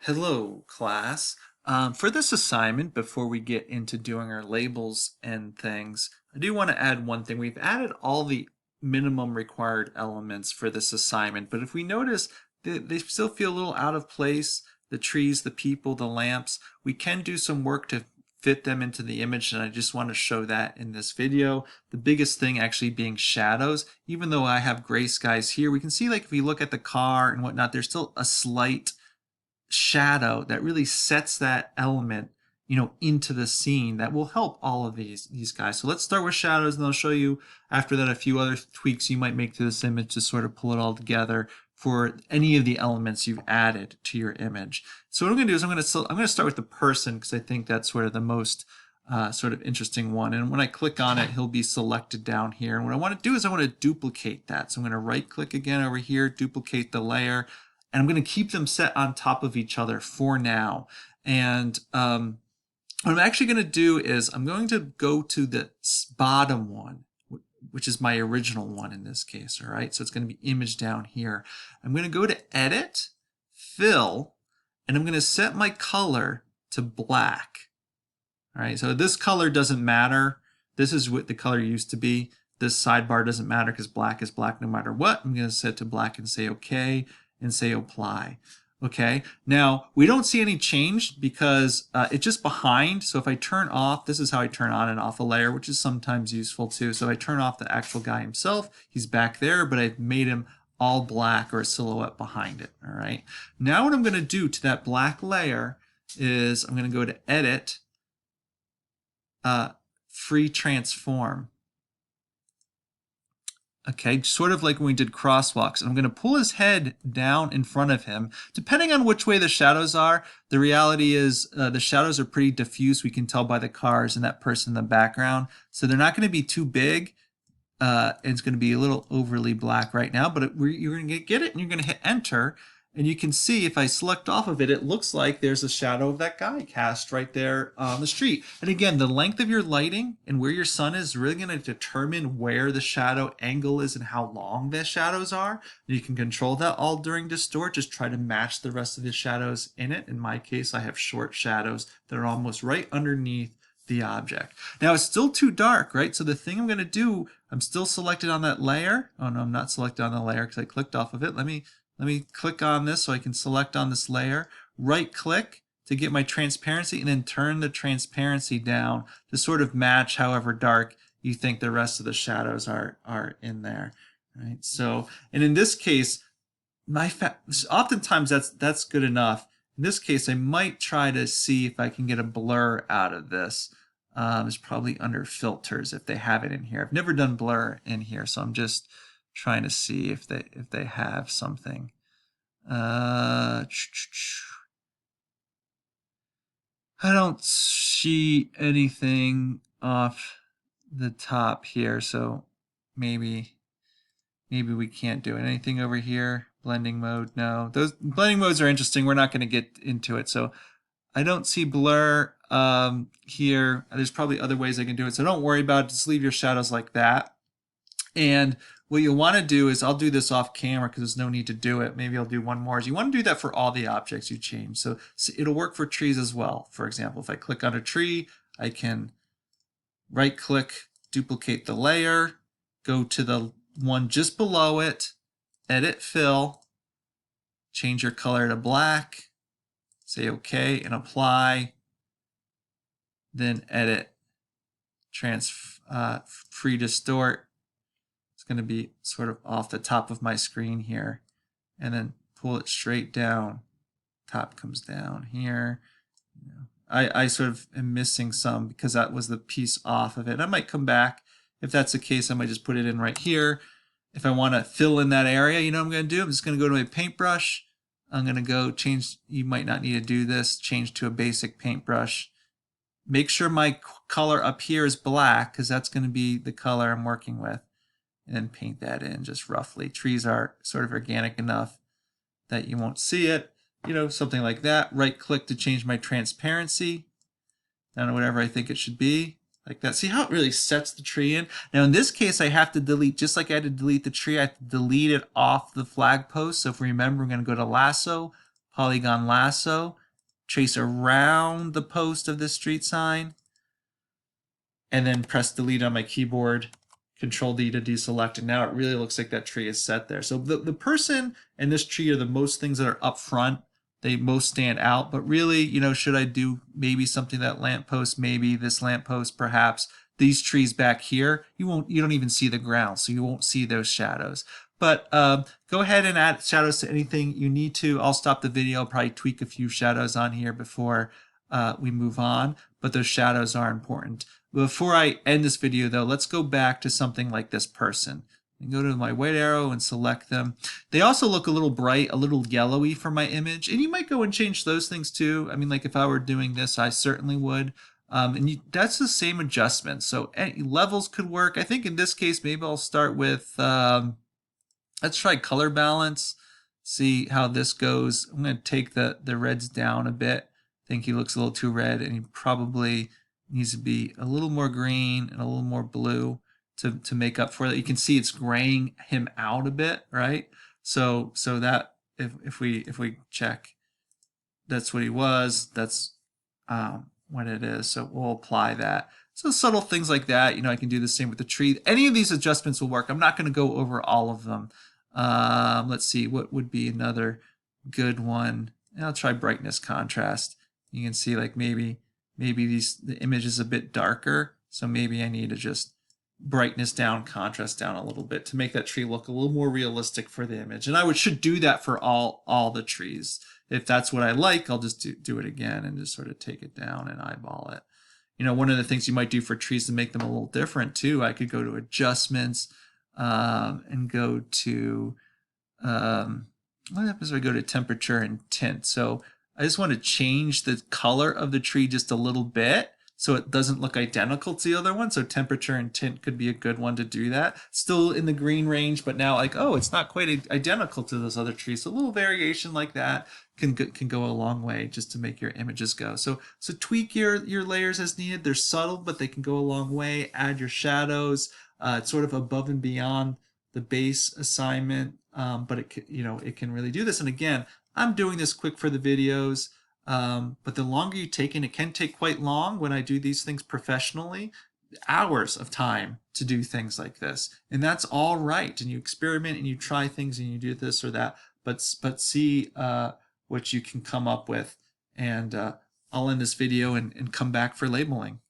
Hello, class. For this assignment, before we get into doing our labels and things, I do want to add one thing. We've added all the minimum required elements for this assignment, but if we notice, they still feel a little out of place. The trees, the people, the lamps. We can do some work to fit them into the image, and I just want to show that in this video. The biggest thing actually being shadows. Even though I have gray skies here, we can see, like, if we look at the car and whatnot, there's still a slight shadow that really sets that element, into the scene that will help all of these guys. So let's start with shadows, and I'll show you after that a few other tweaks you might make to this image to sort of pull it all together for any of the elements you've added to your image. So what I'm going to do is I'm going to start with the person, because I think that's sort of the most sort of interesting one. And when I click on it, he'll be selected down here. And what I want to do is I want to duplicate that. So I'm going to right click again over here, duplicate the layer. And I'm going to keep them set on top of each other for now. And what I'm actually going to do is I'm going to go to the bottom one, which is my original one in this case. All right, so it's going to be image down here. I'm going to go to Edit, Fill, and I'm going to set my color to black. All right, so this color doesn't matter. This is what the color used to be. This sidebar doesn't matter because black is black no matter what. I'm going to set to black and say OK. And say apply. Okay, now we don't see any change because it's just behind. So if I turn off, this is how I turn on and off a layer, which is sometimes useful too. So I turn off the actual guy himself, he's back there, but I've made him all black or a silhouette behind it. All right, now what I'm going to do to that black layer is I'm going to go to Edit, Free Transform. Okay, sort of like when we did crosswalks. I'm going to pull his head down in front of him. Depending on which way the shadows are, the reality is the shadows are pretty diffuse. We can tell by the cars and that person in the background. So they're not going to be too big. It's going to be a little overly black right now, but you're going to get it and you're going to hit enter. And you can see if I select off of it, it looks like there's a shadow of that guy cast right there on the street. And again, the length of your lighting and where your sun is really going to determine where the shadow angle is and how long the shadows are. You can control that all during distort. Just try to match the rest of the shadows in it. In my case, I have short shadows that are almost right underneath the object. Now it's still too dark, right? So the thing I'm going to do, I'm still selected on that layer. Oh no, I'm not selected on the layer because I clicked off of it. Let me click on this so I can select on this layer, right click to get my transparency, and then turn the transparency down to sort of match however dark you think the rest of the shadows are in there. Right? So, and in this case, oftentimes that's good enough. In this case, I might try to see if I can get a blur out of this. It's probably under filters if they have it in here. I've never done blur in here, so I'm just trying to see if they have something. I don't see anything off the top here, so maybe we can't do it. Anything over here? Blending mode? No. Those blending modes are interesting. We're not going to get into it. So I don't see blur here. There's probably other ways I can do it. So don't worry about it. Just leave your shadows like that. And what you'll want to do is, I'll do this off camera because there's no need to do it. Maybe I'll do one more. You want to do that for all the objects you change. So it'll work for trees as well. For example, if I click on a tree, I can right click, duplicate the layer, go to the one just below it, edit fill, change your color to black, say OK and apply, then edit free distort. Going to be sort of off the top of my screen here, and then pull it straight down. Top comes down here. I sort of am missing some because that was the piece off of it. I might come back. If that's the case, I might just put it in right here. If I want to fill in that area, you know what I'm going to do? I'm just going to go to my paintbrush. I'm going to go change. You might not need to do this. Change to a basic paintbrush. Make sure my color up here is black because that's going to be the color I'm working with. And then paint that in just roughly. Trees are sort of organic enough that you won't see it. Something like that. Right click to change my transparency down to whatever I think it should be. Like that. See how it really sets the tree in? Now in this case, I have to delete, just like I had to delete the tree, I have to delete it off the flag post. So if we remember, we're going to go to lasso, Polygon lasso, trace around the post of this street sign, and then press delete on my keyboard, Control D to deselect, and now it really looks like that tree is set there. So the person and this tree are the most things that are up front. They most stand out, but really, you know, should I do maybe something that lamppost, maybe this lamppost, perhaps these trees back here, you don't even see the ground, so you won't see those shadows. But go ahead and add shadows to anything you need to. I'll stop the video, probably tweak a few shadows on here before we move on, but those shadows are important. Before I end this video though, let's go back to something like this person. And go to my white arrow and select them. They also look a little bright, a little yellowy for my image, and you might go and change those things too. I mean, like if I were doing this, I certainly would. That's the same adjustment. So any levels could work. I think in this case, maybe I'll start with, let's try color balance, see how this goes. I'm going to take the reds down a bit. I think he looks a little too red, and he probably needs to be a little more green and a little more blue to make up for that. You can see it's graying him out a bit, right? So that if we check, that's what he was. That's what it is. So we'll apply that. So subtle things like that. You know, I can do the same with the tree. Any of these adjustments will work. I'm not going to go over all of them. Let's see, what would be another good one? I'll try brightness contrast. You can see like maybe the image is a bit darker, so maybe I need to just brightness down, contrast down a little bit to make that tree look a little more realistic for the image. And I should do that for all the trees. If that's what I like, I'll just do it again and just sort of take it down and eyeball it. You know, one of the things you might do for trees to make them a little different too, I could go to adjustments and go to what happens if I go to temperature and tint? So I just want to change the color of the tree just a little bit so it doesn't look identical to the other one. So temperature and tint could be a good one to do that. Still in the green range, but now like, oh, it's not quite identical to those other trees. So a little variation like that can go a long way just to make your images go. So tweak your layers as needed. They're subtle, but they can go a long way. Add your shadows. It's sort of above and beyond the base assignment, but it can really do this. And again, I'm doing this quick for the videos, but the longer you take, and it can take quite long when I do these things professionally, hours of time to do things like this. And that's all right. And you experiment and you try things and you do this or that, but see what you can come up with. And I'll end this video and come back for labeling.